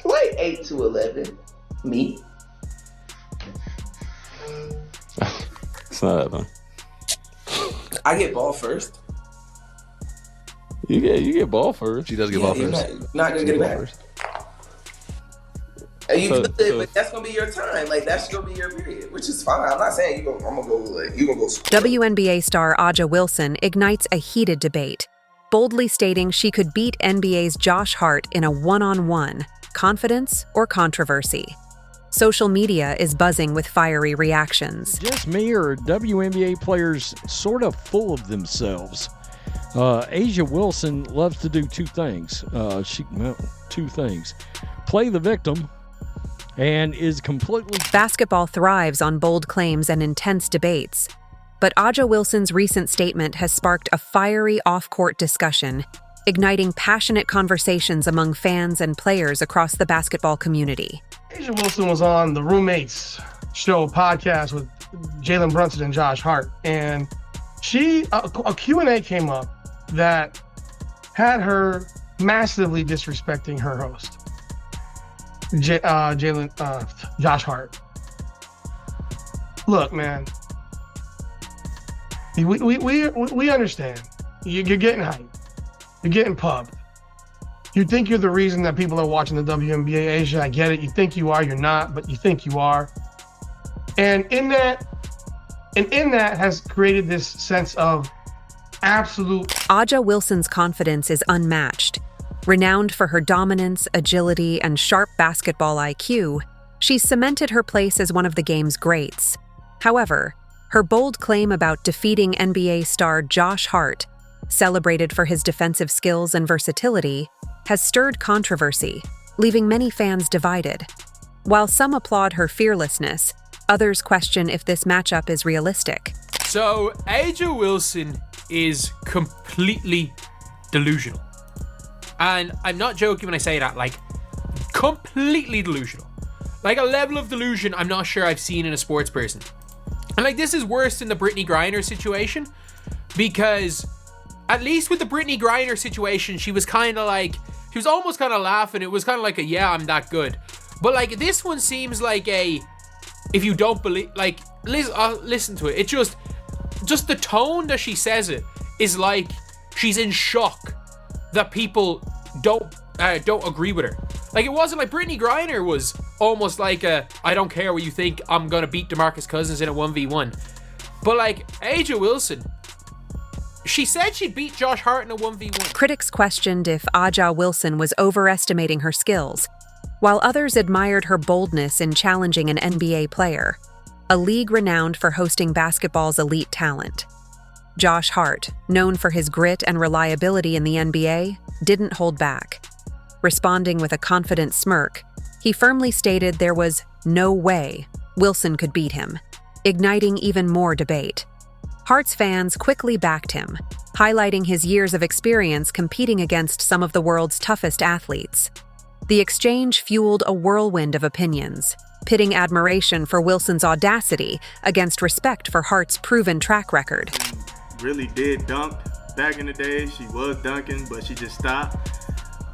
Like 8 to 11. Me. It's not that fun. I get ball first. You get ball first. She does get ball first. Not gonna get it back. First. But that's gonna be your time. Like that's gonna be your period, which is fine. I'm not saying I'm gonna go. WNBA star Aja Wilson ignites a heated debate, boldly stating she could beat NBA's Josh Hart in a one-on-one. Confidence or controversy? Social media is buzzing with fiery reactions. Just me, or WNBA players sort of full of themselves? Aja Wilson loves to do two things. Two things. Play the victim and is completely... Basketball thrives on bold claims and intense debates. But Aja Wilson's recent statement has sparked a fiery off-court discussion, igniting passionate conversations among fans and players across the basketball community. Aja Wilson was on the Roommates show podcast with Jalen Brunson and Josh Hart, and a Q&A came up that had her massively disrespecting her host, Josh Hart. Look, man, we understand. You're getting hyped. You're getting pumped. You think you're the reason that people are watching the WNBA, Aja. I get it. You think you are. You're not, but you think you are. And in that has created this sense of absolute... Aja Wilson's confidence is unmatched. Renowned for her dominance, agility, and sharp basketball IQ, she's cemented her place as one of the game's greats. However, her bold claim about defeating NBA star Josh Hart, celebrated for his defensive skills and versatility, has stirred controversy, leaving many fans divided. While some applaud her fearlessness, others question if this matchup is realistic. So, Aja Wilson is completely delusional. And I'm not joking when I say that, like, completely delusional. Like, a level of delusion I'm not sure I've seen in a sports person. And, like, this is worse than the Brittany Griner situation, because at least with the Brittany Griner situation, she was almost kind of laughing. It was kind of like yeah, I'm that good. But, like, this one seems like if you don't believe, like, listen to it. It just the tone that she says it is like she's in shock that people don't agree with her. Like, it wasn't like Brittany Griner was almost like I don't care what you think, I'm gonna beat DeMarcus Cousins in a 1v1. But, like, Aja Wilson, she said she'd beat Josh Hart in a 1v1. Critics questioned if Aja Wilson was overestimating her skills, while others admired her boldness in challenging an NBA player, a league renowned for hosting basketball's elite talent. Josh Hart, known for his grit and reliability in the NBA, didn't hold back. Responding with a confident smirk, he firmly stated there was no way Wilson could beat him, igniting even more debate. Hart's fans quickly backed him, highlighting his years of experience competing against some of the world's toughest athletes. The exchange fueled a whirlwind of opinions, pitting admiration for Wilson's audacity against respect for Hart's proven track record. Really did dunk back in the day. She was dunking, but she just stopped.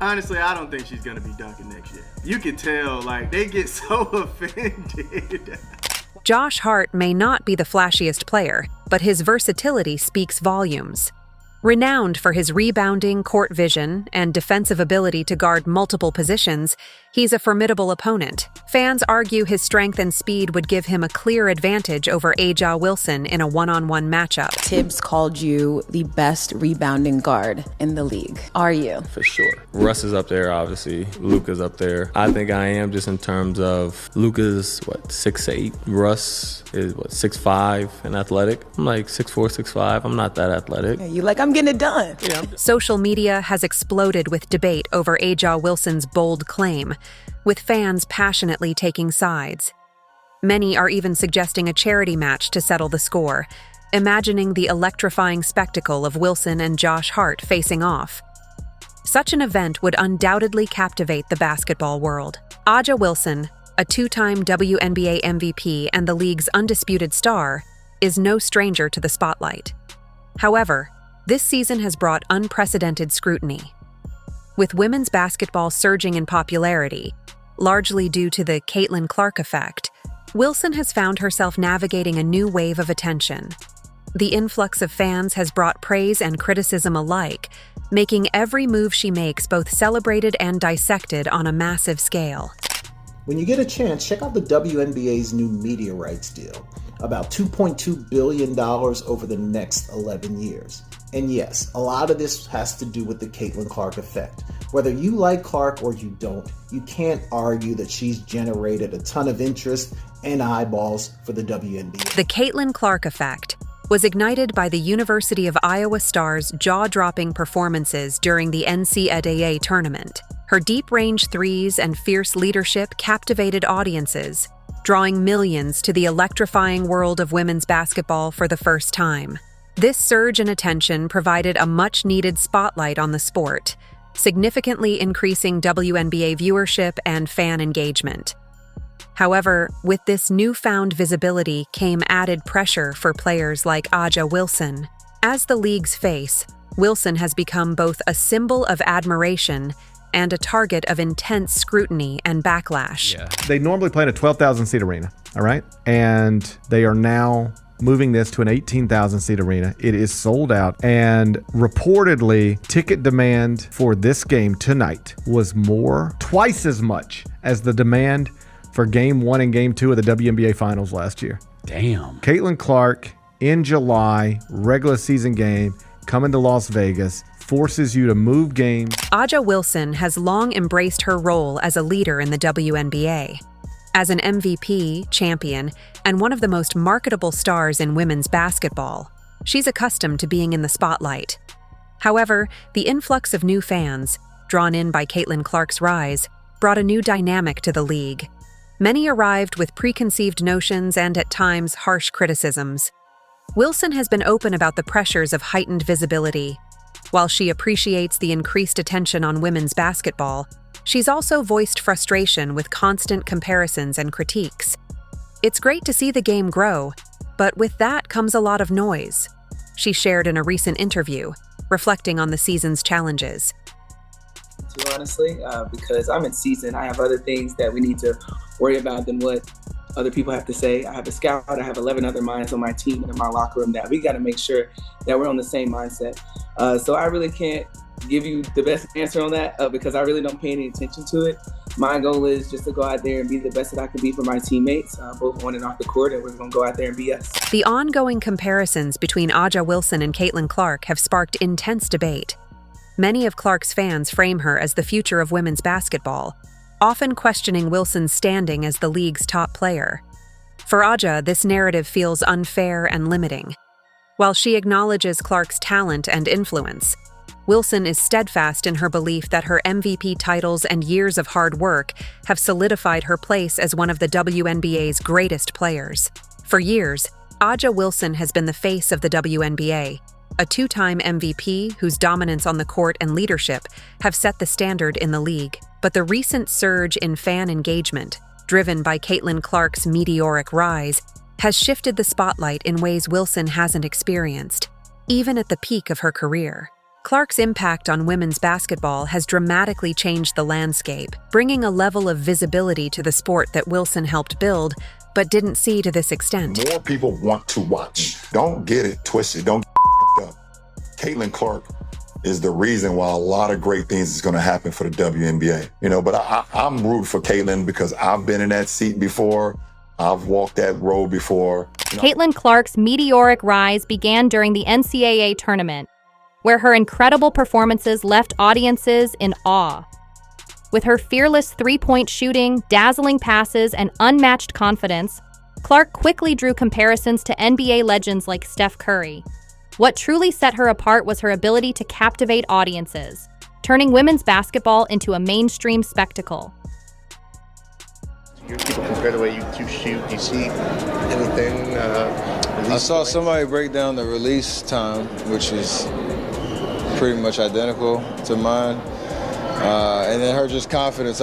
Honestly, I don't think she's gonna be dunking next year. You can tell, like, they get so offended. Josh Hart may not be the flashiest player, but his versatility speaks volumes. Renowned for his rebounding, court vision, and defensive ability to guard multiple positions, he's a formidable opponent. Fans argue his strength and speed would give him a clear advantage over Aja Wilson in a one-on-one matchup. Tibbs called you the best rebounding guard in the league. Are you? For sure. Russ is up there, obviously. Luka's up there. I think I am, just in terms of Luka's, 6'8". Russ is, 6'5", and athletic. I'm like 6'4", 6'5". I'm not that athletic. Yeah, you like, I'm getting it done. Yeah. Social media has exploded with debate over Aja Wilson's bold claim, with fans passionately taking sides. Many are even suggesting a charity match to settle the score, imagining the electrifying spectacle of Wilson and Josh Hart facing off. Such an event would undoubtedly captivate the basketball world. Aja Wilson, a two-time WNBA MVP and the league's undisputed star, is no stranger to the spotlight. However, this season has brought unprecedented scrutiny. With women's basketball surging in popularity, largely due to the Caitlyn Clark effect, Wilson has found herself navigating a new wave of attention. The influx of fans has brought praise and criticism alike, making every move she makes both celebrated and dissected on a massive scale. When you get a chance, check out the WNBA's new media rights deal, about $2.2 billion over the next 11 years. And yes, a lot of this has to do with the Caitlyn Clark effect. Whether you like Clark or you don't, you can't argue that she's generated a ton of interest and eyeballs for the WNBA. The Caitlyn Clark effect was ignited by the University of Iowa Stars' jaw-dropping performances during the NCAA tournament. Her deep-range threes and fierce leadership captivated audiences, drawing millions to the electrifying world of women's basketball for the first time. This surge in attention provided a much-needed spotlight on the sport, significantly increasing WNBA viewership and fan engagement. However, with this newfound visibility came added pressure for players like A'ja Wilson. As the league's face, Wilson has become both a symbol of admiration and a target of intense scrutiny and backlash. They normally play in a 12,000-seat arena, all right? And they are now moving this to an 18,000-seat arena. It is sold out, and reportedly, ticket demand for this game tonight was twice as much as the demand for Game 1 and Game 2 of the WNBA Finals last year. Damn. Caitlyn Clark, in July, regular season game, coming to Las Vegas, forces you to move games. A'ja Wilson has long embraced her role as a leader in the WNBA. As an MVP, champion, and one of the most marketable stars in women's basketball, she's accustomed to being in the spotlight. However, the influx of new fans, drawn in by Caitlyn Clark's rise, brought a new dynamic to the league. Many arrived with preconceived notions and at times harsh criticisms. Wilson has been open about the pressures of heightened visibility. While she appreciates the increased attention on women's basketball, she's also voiced frustration with constant comparisons and critiques. It's great to see the game grow, but with that comes a lot of noise, she shared in a recent interview, reflecting on the season's challenges. Honestly, because I'm in season, I have other things that we need to worry about than what other people have to say. I have a scout, I have 11 other minds on my team and in my locker room that we got to make sure that we're on the same mindset. So I really can't give you the best answer on that because I really don't pay any attention to it. My goal is just to go out there and be the best that I can be for my teammates, both on and off the court, and we're going to go out there and be us. The ongoing comparisons between A'ja Wilson and Caitlyn Clark have sparked intense debate. Many of Clark's fans frame her as the future of women's basketball, often questioning Wilson's standing as the league's top player. For A'ja, this narrative feels unfair and limiting. While she acknowledges Clark's talent and influence, Wilson is steadfast in her belief that her MVP titles and years of hard work have solidified her place as one of the WNBA's greatest players. For years, A'ja Wilson has been the face of the WNBA, a two-time MVP whose dominance on the court and leadership have set the standard in the league. But the recent surge in fan engagement, driven by Caitlyn Clark's meteoric rise, has shifted the spotlight in ways Wilson hasn't experienced, even at the peak of her career. Clark's impact on women's basketball has dramatically changed the landscape, bringing a level of visibility to the sport that Wilson helped build, but didn't see to this extent. More people want to watch. Don't get it twisted. Don't get up. Caitlyn Clark is the reason why a lot of great things is going to happen for the WNBA. But I'm rooting for Caitlyn because I've been in that seat before. I've walked that road before. Caitlyn Clark's meteoric rise began during the NCAA tournament, where her incredible performances left audiences in awe. With her fearless three-point shooting, dazzling passes, and unmatched confidence, Clark quickly drew comparisons to NBA legends like Steph Curry. What truly set her apart was her ability to captivate audiences, turning women's basketball into a mainstream spectacle. People compare the way you shoot. Do you see anything? I saw somebody break down the release time, which is pretty much identical to mine. And then her just confidence.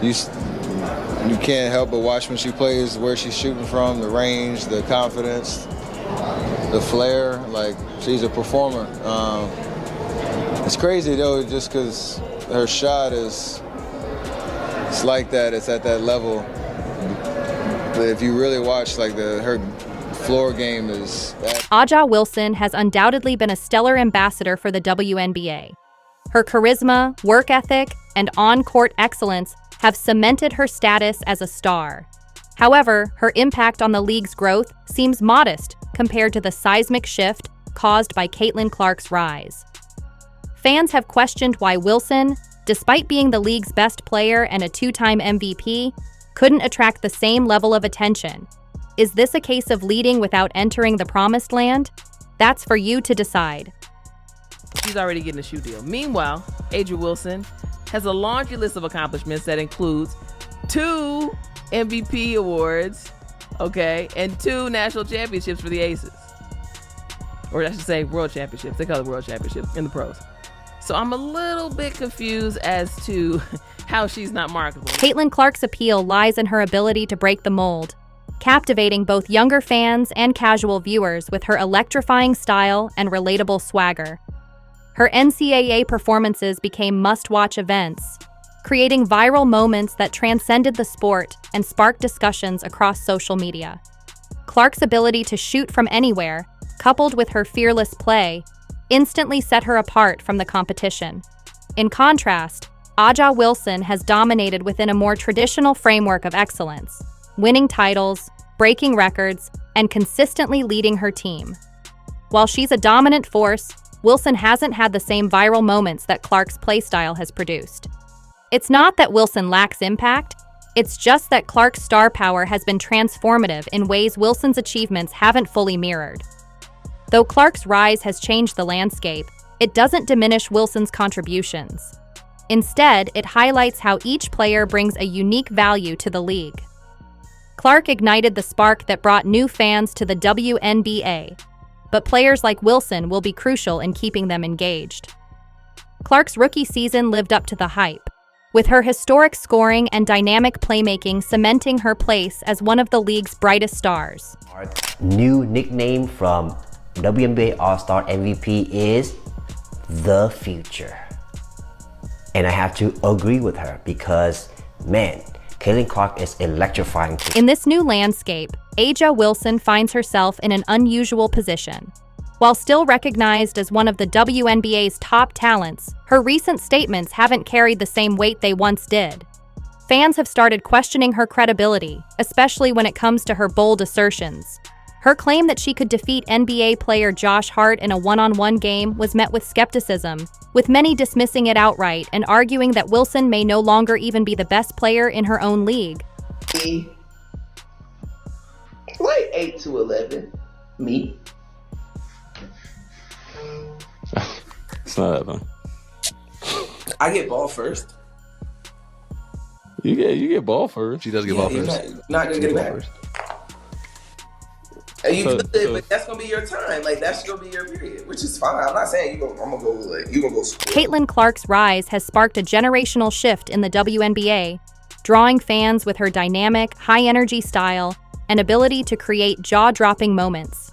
You can't help but watch when she plays, where she's shooting from, the range, the confidence, the flair. Like, she's a performer. It's crazy though, just because her shot is, it's like that, it's at that level. But if you really watch, like her floor game is that. Aja Wilson has undoubtedly been a stellar ambassador for the WNBA. Her charisma, work ethic, and on-court excellence have cemented her status as a star. However, her impact on the league's growth seems modest compared to the seismic shift caused by Caitlyn Clark's rise. Fans have questioned why Wilson, despite being the league's best player and a two-time MVP, couldn't attract the same level of attention. Is this a case of leading without entering the promised land? That's for you to decide. She's already getting a shoe deal. Meanwhile, Aja Wilson has a laundry list of accomplishments that includes 2 MVP awards, and 2 national championships for the Aces. Or I should say world championships. They call it world championships in the pros. So I'm a little bit confused as to how she's not marketable. Caitlyn Clark's appeal lies in her ability to break the mold, captivating both younger fans and casual viewers with her electrifying style and relatable swagger. Her NCAA performances became must-watch events, creating viral moments that transcended the sport and sparked discussions across social media. Clark's ability to shoot from anywhere, coupled with her fearless play, instantly set her apart from the competition. In contrast, Aja Wilson has dominated within a more traditional framework of excellence, winning titles, breaking records, and consistently leading her team. While she's a dominant force, Wilson hasn't had the same viral moments that Clark's playstyle has produced. It's not that Wilson lacks impact, it's just that Clark's star power has been transformative in ways Wilson's achievements haven't fully mirrored. Though Clark's rise has changed the landscape, it doesn't diminish Wilson's contributions. Instead, it highlights how each player brings a unique value to the league. Clark ignited the spark that brought new fans to the WNBA, but players like Wilson will be crucial in keeping them engaged. Clark's rookie season lived up to the hype, with her historic scoring and dynamic playmaking cementing her place as one of the league's brightest stars. Our new nickname from WNBA All-Star MVP is The Future. And I have to agree with her because, man, Caitlyn Clark is electrifying. In this new landscape, Aja Wilson finds herself in an unusual position. While still recognized as one of the WNBA's top talents, her recent statements haven't carried the same weight they once did. Fans have started questioning her credibility, especially when it comes to her bold assertions. Her claim that she could defeat NBA player Josh Hart in a one-on-one game was met with skepticism, with many dismissing it outright and arguing that Wilson may no longer even be the best player in her own league. Like 8 to 11. Me. It's not happening. I get ball first. You get ball first. She does get ball first. Not gonna get it back. You So- could, but that's gonna be your time. Like that's gonna be your period, which is fine. I'm not saying I'm gonna go score. Caitlyn Clark's rise has sparked a generational shift in the WNBA, drawing fans with her dynamic, high-energy style and ability to create jaw-dropping moments.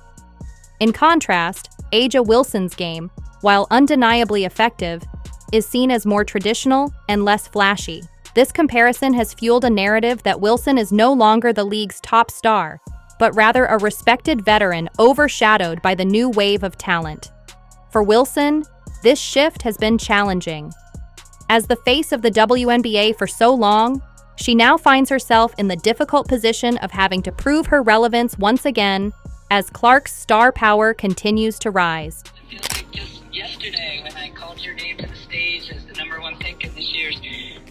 In contrast, Aja Wilson's game, while undeniably effective, is seen as more traditional and less flashy. This comparison has fueled a narrative that Wilson is no longer the league's top star, but rather a respected veteran overshadowed by the new wave of talent. For Wilson, this shift has been challenging. As the face of the WNBA for so long, she now finds herself in the difficult position of having to prove her relevance once again as Clark's star power continues to rise. Just yesterday, when I called your name to the stage as the #1 pick in this year's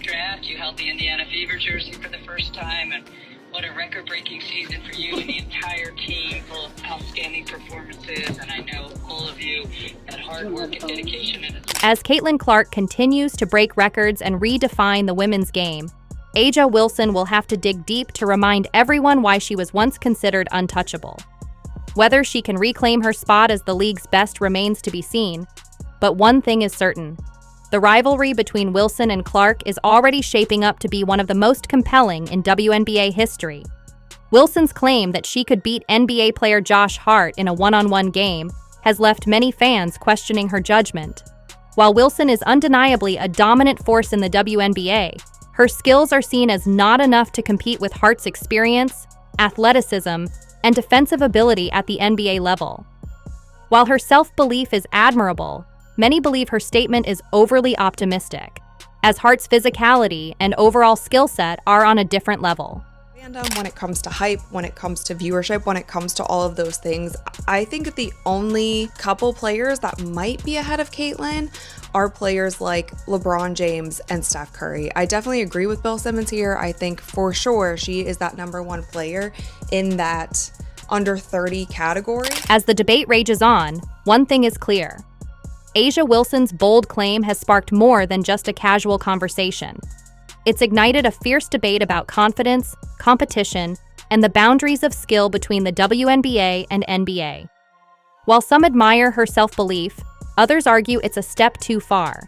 draft, you held the Indiana Fever jersey for the first time, and what a record-breaking season for you and the entire team, full of outstanding performances, and I know all of you had hard work and dedication in it. As Caitlyn Clark continues to break records and redefine the women's game, Aja Wilson will have to dig deep to remind everyone why she was once considered untouchable. Whether she can reclaim her spot as the league's best remains to be seen, but one thing is certain. The rivalry between Wilson and Clark is already shaping up to be one of the most compelling in WNBA history. Wilson's claim that she could beat NBA player Josh Hart in a one-on-one game has left many fans questioning her judgment. While Wilson is undeniably a dominant force in the WNBA, her skills are seen as not enough to compete with Hart's experience, athleticism, and defensive ability at the NBA level. While her self-belief is admirable, many believe her statement is overly optimistic, as Hart's physicality and overall skill set are on a different level. When it comes to hype, when it comes to viewership, when it comes to all of those things, I think the only couple players that might be ahead of Caitlyn are players like LeBron James and Steph Curry. I definitely agree with Bill Simmons here. I think for sure she is that #1 player in that under 30 category. As the debate rages on, one thing is clear. A'ja Wilson's bold claim has sparked more than just a casual conversation. It's ignited a fierce debate about confidence, competition, and the boundaries of skill between the WNBA and NBA. While some admire her self-belief, others argue it's a step too far.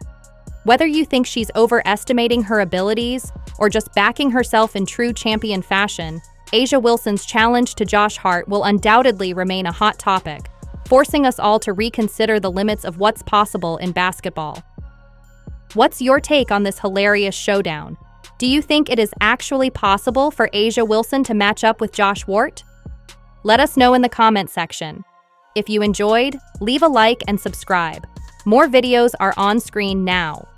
Whether you think she's overestimating her abilities or just backing herself in true champion fashion, A'ja Wilson's challenge to Josh Hart will undoubtedly remain a hot topic, forcing us all to reconsider the limits of what's possible in basketball. What's your take on this hilarious showdown? Do you think it is actually possible for A'ja Wilson to match up with Josh Hart? Let us know in the comment section. If you enjoyed, leave a like and subscribe. More videos are on screen now.